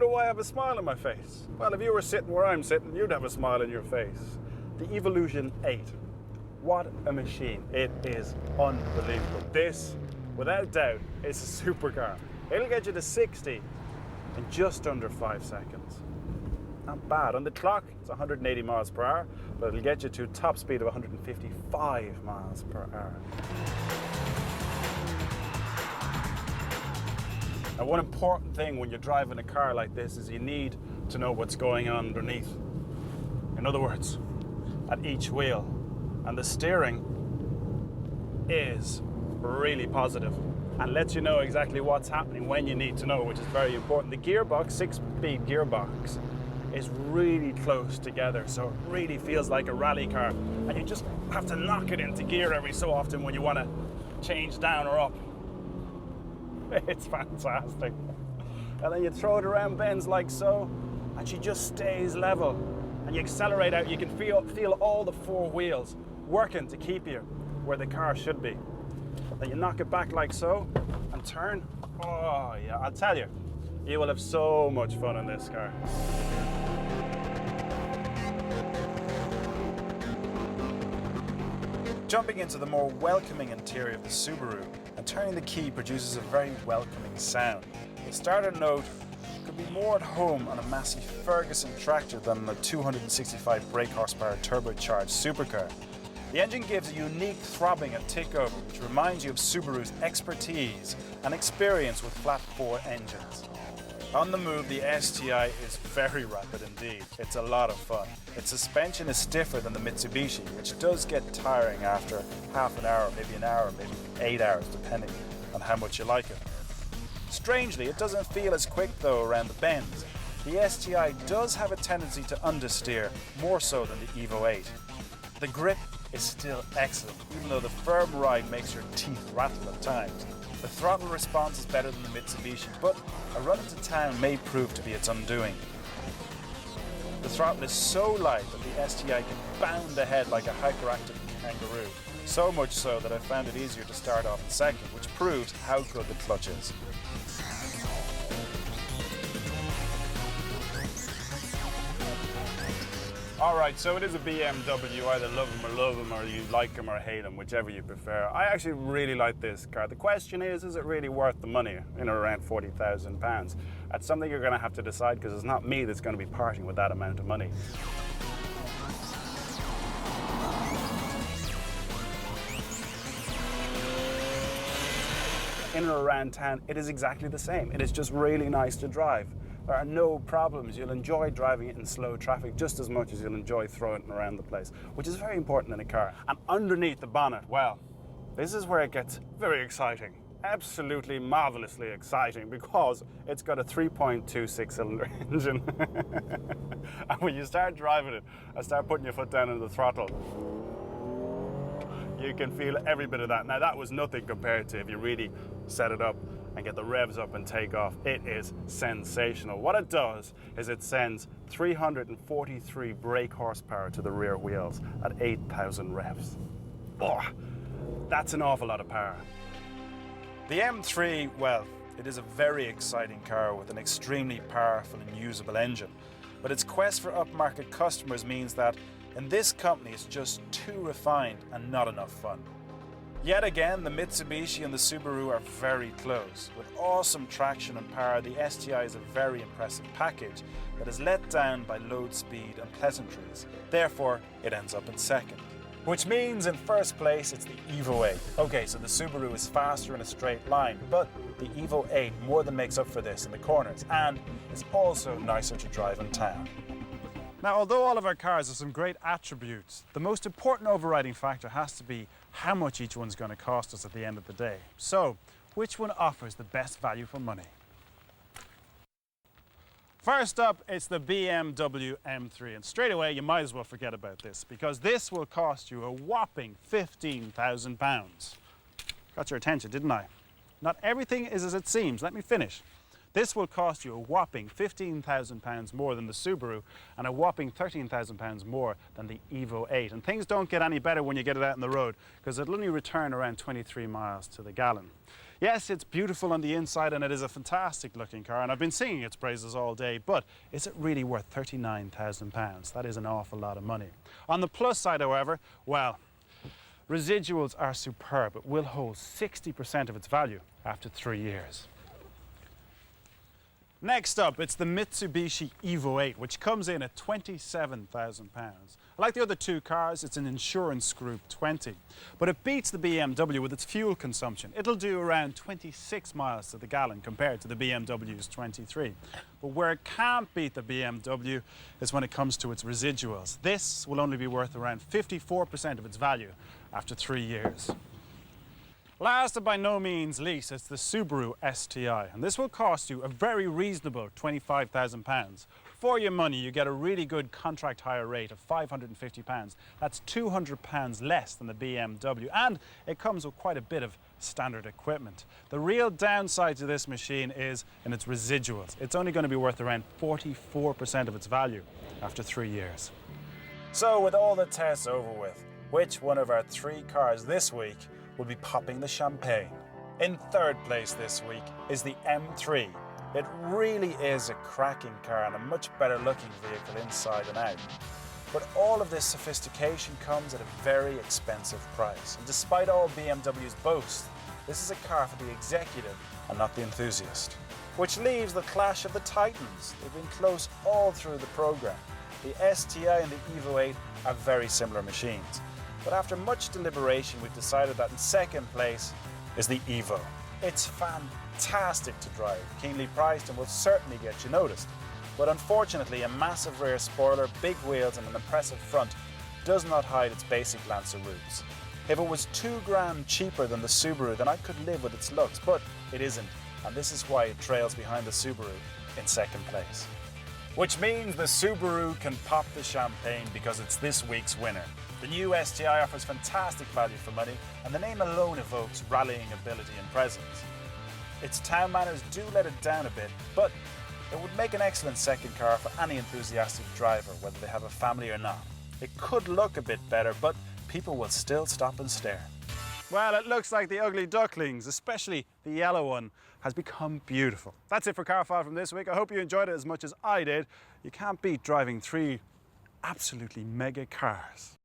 wonder why I have a smile on my face? Well, if you were sitting where I'm sitting, you'd have a smile on your face. The Evolution 8. What a machine. It is unbelievable. This, without doubt, is a supercar. It'll get you to 60 in just under 5 seconds. Not bad. On the clock, it's 180 miles per hour, but it'll get you to a top speed of 155 miles per hour. Now, one important thing when you're driving a car like this is you need to know what's going on underneath. In other words, at each wheel. And the steering is really positive and lets you know exactly what's happening when you need to know, which is very important. The gearbox, 6-speed gearbox, is really close together, so it really feels like a rally car. And you just have to knock it into gear every so often when you want to change down or up. It's fantastic. And then you throw it around bends like so, and she just stays level. And you accelerate out, you can feel all the 4 wheels working to keep you where the car should be. Then you knock it back like so, and turn. Oh yeah, I'll tell you, you will have so much fun in this car. Jumping into the more welcoming interior of the Subaru and turning the key produces a very welcoming sound. The starter note could be more at home on a massey Ferguson tractor than a 265 brake horsepower turbocharged supercar. The engine gives a unique throbbing at tickover, which reminds you of Subaru's expertise and experience with flat 4 engines. On the move, the STi is very rapid indeed. It's a lot of fun. Its suspension is stiffer than the Mitsubishi, which does get tiring after half an hour, maybe an hour, maybe 8 hours, depending on how much you like it. Strangely, it doesn't feel as quick though around the bends. The STi does have a tendency to understeer, more so than the Evo 8. The grip is still excellent, even though the firm ride makes your teeth rattle at times. The throttle response is better than the Mitsubishi, but a run into town may prove to be its undoing. The throttle is so light that the STi can bound ahead like a hyperactive kangaroo. So much so that I found it easier to start off in second, which proves how good the clutch is. Alright, so it is a BMW, you either love them or you like them or hate them, whichever you prefer. I actually really like this car. The question is it really worth the money, around £40,000? That's something you're going to have to decide, because it's not me that's going to be parting with that amount of money. In and around town, it is exactly the same. It is just really nice to drive. There are no problems. You'll enjoy driving it in slow traffic just as much as you'll enjoy throwing it around the place, which is very important in a car. And underneath the bonnet, well, this is where it gets very exciting. Absolutely marvelously exciting, because it's got a 3.26 cylinder engine. And when you start driving it and start putting your foot down on the throttle, you can feel every bit of that. Now, that was nothing compared to if you really set it up and get the revs up and take off. It is sensational. What it does is it sends 343 brake horsepower to the rear wheels at 8,000 revs. Oh, that's an awful lot of power. The M3, well, it is a very exciting car with an extremely powerful and usable engine. But its quest for upmarket customers means that in this company it's just too refined and not enough fun. Yet again, the Mitsubishi and the Subaru are very close. With awesome traction and power, the STi is a very impressive package that is let down by load speed and pleasantries. Therefore, it ends up in second. Which means in first place, it's the Evo 8. Okay, so the Subaru is faster in a straight line, but the Evo 8 more than makes up for this in the corners, and is also nicer to drive in town. Now, although all of our cars have some great attributes, the most important overriding factor has to be how much each one's going to cost us at the end of the day. So, which one offers the best value for money? First up, it's the BMW M3, and straight away you might as well forget about this, because this will cost you a whopping £15,000. Got your attention, didn't I? Not everything is as it seems. Let me finish. This will cost you a whopping £15,000 more than the Subaru and a whopping £13,000 more than the Evo 8. And things don't get any better when you get it out on the road, because it'll only return around 23 miles to the gallon. Yes, it's beautiful on the inside and it is a fantastic looking car, and I've been singing its praises all day, but is it really worth £39,000? That is an awful lot of money. On the plus side, however, well, residuals are superb. It will hold 60% of its value after 3 years. Next up, it's the Mitsubishi Evo 8, which comes in at £27,000. Like the other two cars, it's an insurance group 20, but it beats the BMW with its fuel consumption. It'll do around 26 miles to the gallon compared to the BMW's 23. But where it can't beat the BMW is when it comes to its residuals. This will only be worth around 54% of its value after 3 years. Last but by no means least, it's the Subaru STI, and this will cost you a very reasonable £25,000. For your money, you get a really good contract hire rate of £550. That's £200 less than the BMW, and it comes with quite a bit of standard equipment. The real downside to this machine is in its residuals. It's only going to be worth around 44% of its value after 3 years. So with all the tests over with, which one of our 3 cars this week will be popping the champagne? In third place this week is the M3. It really is a cracking car and a much better looking vehicle inside and out. But all of this sophistication comes at a very expensive price. And despite all BMW's boasts, this is a car for the executive and not the enthusiast. Which leaves the clash of the titans. They've been close all through the program. The STI and the Evo 8 are very similar machines. But after much deliberation, we've decided that in second place is the Evo. It's fantastic to drive, keenly priced, and will certainly get you noticed. But unfortunately, a massive rear spoiler, big wheels and an impressive front does not hide its basic Lancer roots. If it was £2 cheaper than the Subaru, then I could live with its looks, but it isn't, and this is why it trails behind the Subaru in second place. Which means the Subaru can pop the champagne because it's this week's winner. The new STI offers fantastic value for money, and the name alone evokes rallying ability and presence. Its town manners do let it down a bit, but it would make an excellent second car for any enthusiastic driver, whether they have a family or not. It could look a bit better, but people will still stop and stare. Well, it looks like the ugly ducklings, especially the yellow one, has become beautiful. That's it for Car File from this week. I hope you enjoyed it as much as I did. You can't beat driving 3 absolutely mega cars.